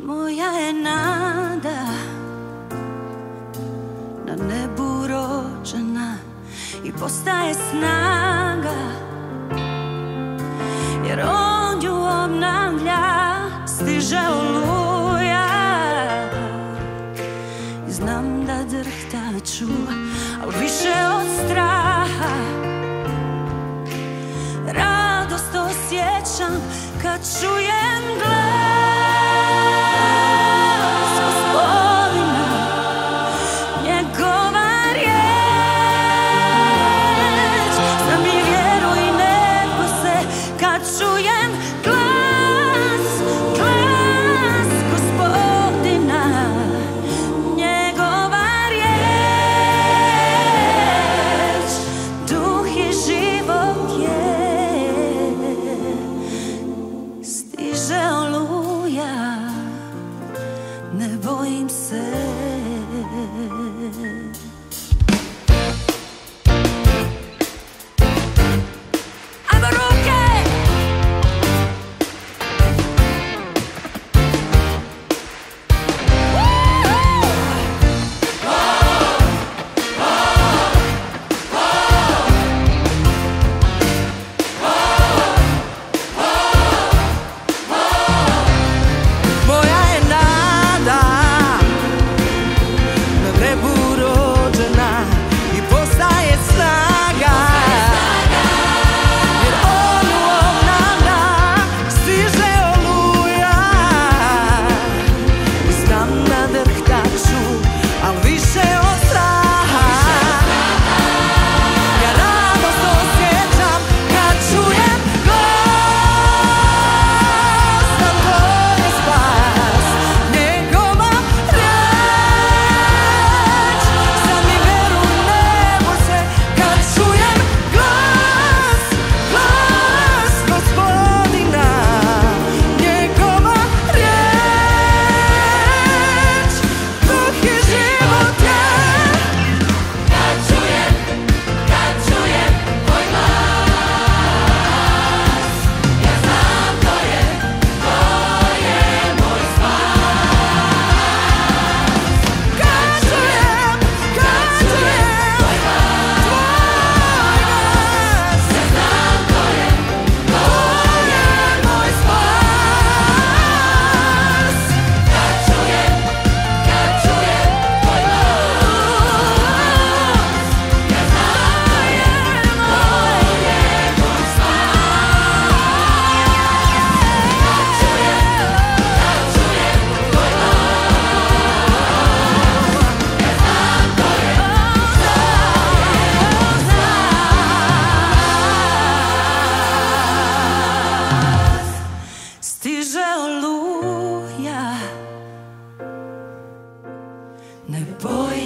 moja je nada na nebu rođena i postaje snaga, jer on ju obnavlja, stiže oluja i znam da drhtaću, al više od straha. Radost osjećam kad čujem glas Gospodina, njegova riječ. Znam i vjeru i ne boj se kad čujem glas, glas Gospodina, njegova riječ. Duh i život je, stiže oluja, ne bojim se. Ajmo ruke! Moja je nada na nebu rođena i postaje snaga, jer on ju obnavlja, stiže oluja i znam da drhtaću, al više od straha. Ja radost osjećam kad čujem glas, da tvoj je spas, njegova riječ. Sad mi veru ne boj se kad čujem glas, glas Gospodina, njegova riječ. Duh i život je. Kad čujem tvoj glas, ja znam to je moj spas. Kad čujem tvoj glas, ja znam to je moj spas. Kad čujem tvoj glas, ja Stiže oluja, ne bojim